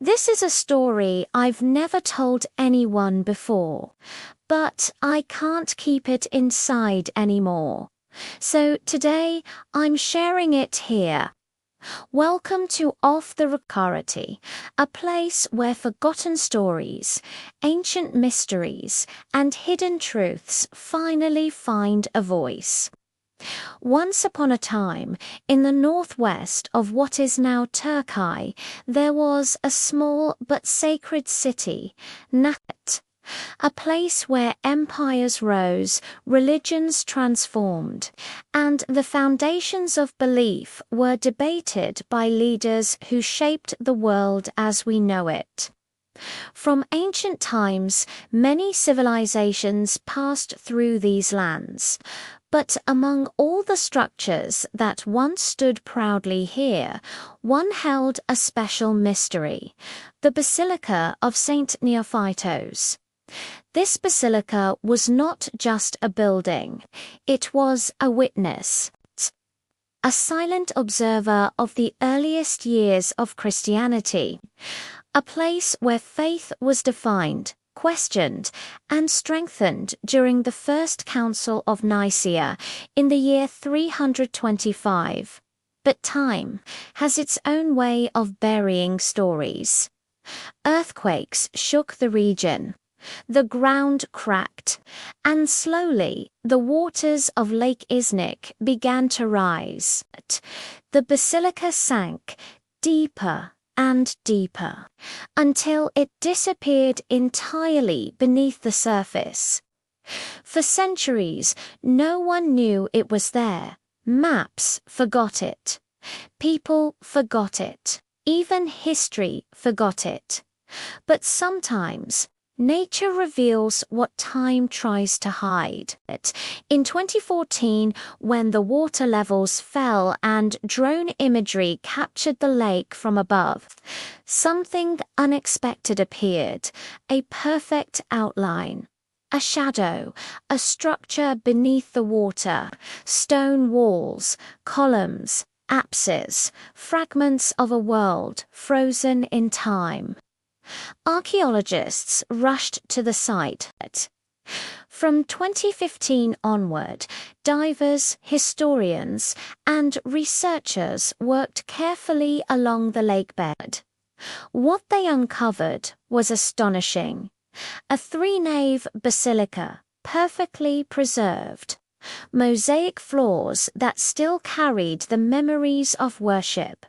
This is a story I've never told anyone before, but I can't keep it inside anymore. So today I'm sharing it here. Welcome to OffTheRecordly, a place where forgotten stories, ancient mysteries, and hidden truths finally find a voice. Once upon a time, in the northwest of what is now Turkey, there was a small but sacred city, Nicaea, a place where empires rose, religions transformed, and the foundations of belief were debated by leaders who shaped the world as we know it. From ancient times, many civilizations passed through these lands. But among all the structures that once stood proudly here, one held a special mystery, the Basilica of St. Neophytos. This basilica was not just a building, it was a witness, a silent observer of the earliest years of Christianity, a place where faith was defined, questioned, and strengthened during the First Council of Nicaea in the year 325. But time has its own way of burying stories. Earthquakes shook the region. The ground cracked, and slowly the waters of Lake İznik began to rise. The basilica sank deeper and deeper, until it disappeared entirely beneath the surface. For centuries, no one knew it was there. Maps forgot it. People forgot it. Even history forgot it. But sometimes, nature reveals what time tries to hide. In 2014, when the water levels fell and drone imagery captured the lake from above, something unexpected appeared, a perfect outline. A shadow, a structure beneath the water, stone walls, columns, apses, fragments of a world frozen in time. Archaeologists rushed to the site. From 2015 onward, divers, historians, and researchers worked carefully along the lakebed. What they uncovered was astonishing. A three-nave basilica, perfectly preserved. Mosaic floors that still carried the memories of worship.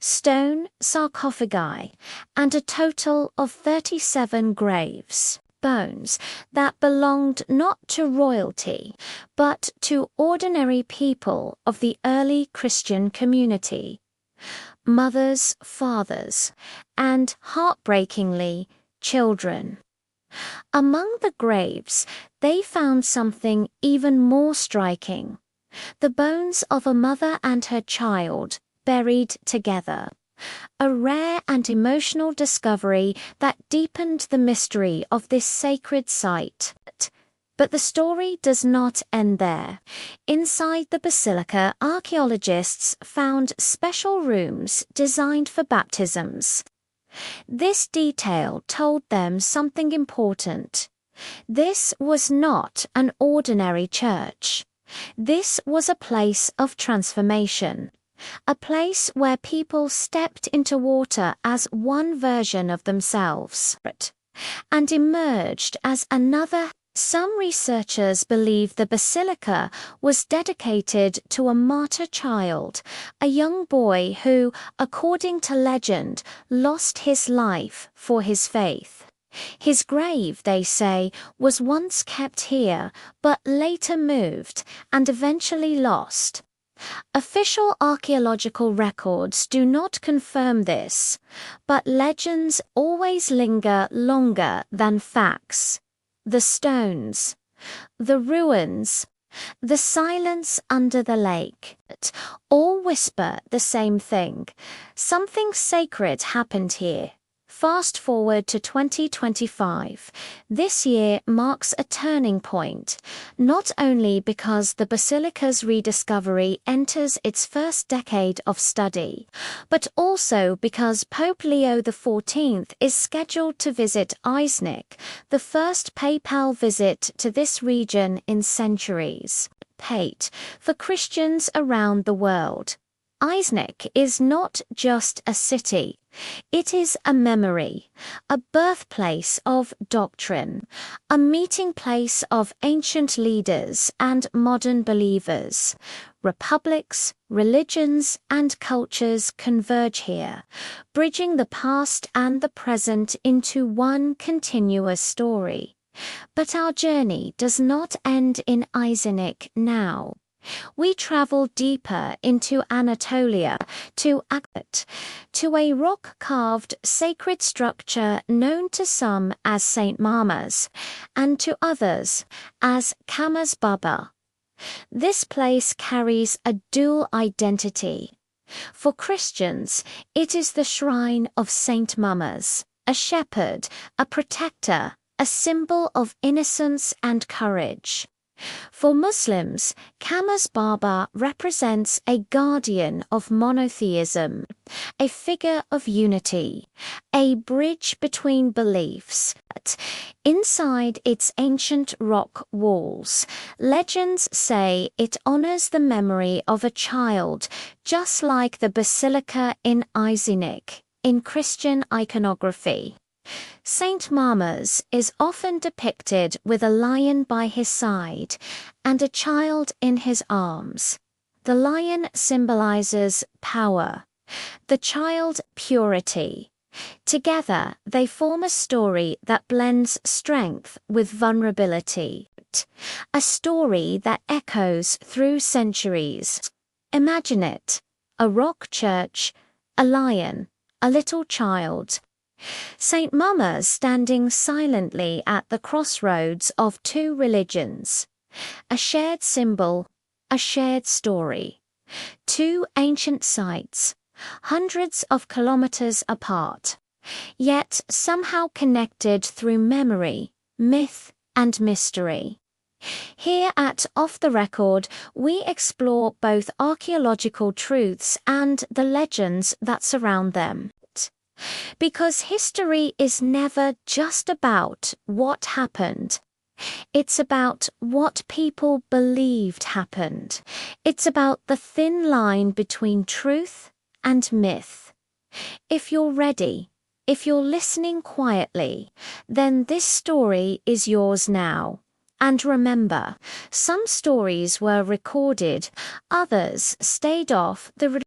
Stone sarcophagi, and a total of 37 graves, bones that belonged not to royalty, but to ordinary people of the early Christian community. Mothers, fathers, and, heartbreakingly, children. Among the graves, they found something even more striking. The bones of a mother and her child, buried together. A rare and emotional discovery that deepened the mystery of this sacred site. But the story does not end there. Inside the basilica, archaeologists found special rooms designed for baptisms. This detail told them something important. This was not an ordinary church. This was a place of transformation. A place where people stepped into water as one version of themselves and emerged as another. Some researchers believe the basilica was dedicated to a martyr child, a young boy who, according to legend, lost his life for his faith. His grave, they say, was once kept here, but later moved and eventually lost. Official archaeological records do not confirm this, but legends always linger longer than facts. The stones, the ruins, the silence under the lake, all whisper the same thing. Something sacred happened here. Fast forward to 2025. This year marks a turning point, not only because the basilica's rediscovery enters its first decade of study, but also because Pope Leo XIV is scheduled to visit Iznik, the first papal visit to this region in centuries. Pate, for Christians around the world. Iznik is not just a city. It is a memory, a birthplace of doctrine, a meeting place of ancient leaders and modern believers. Republics, religions, and cultures converge here, bridging the past and the present into one continuous story. But our journey does not end in Iznik now. We travel deeper into Anatolia to Akbat, to a rock-carved sacred structure known to some as St. Mama's and to others as Kamaz Baba. This place carries a dual identity. For Christians, it is the shrine of St. Mama's, a shepherd, a protector, a symbol of innocence and courage. For Muslims, Kamaz Baba represents a guardian of monotheism, a figure of unity, a bridge between beliefs. Inside its ancient rock walls, legends say it honors the memory of a child, just like the basilica in Iznik, in Christian iconography. St. Mama's is often depicted with a lion by his side and a child in his arms. The lion symbolizes power, the child purity. Together, they form a story that blends strength with vulnerability, a story that echoes through centuries. Imagine it, a rock church, a lion, a little child. St. Mama's standing silently at the crossroads of two religions. A shared symbol, a shared story. Two ancient sites, hundreds of kilometers apart, yet somehow connected through memory, myth, and mystery. Here at Off the Record, we explore both archaeological truths and the legends that surround them. Because history is never just about what happened. It's about what people believed happened. It's about the thin line between truth and myth. If you're ready, if you're listening quietly, then this story is yours now. And remember, some stories were recorded, others stayed off the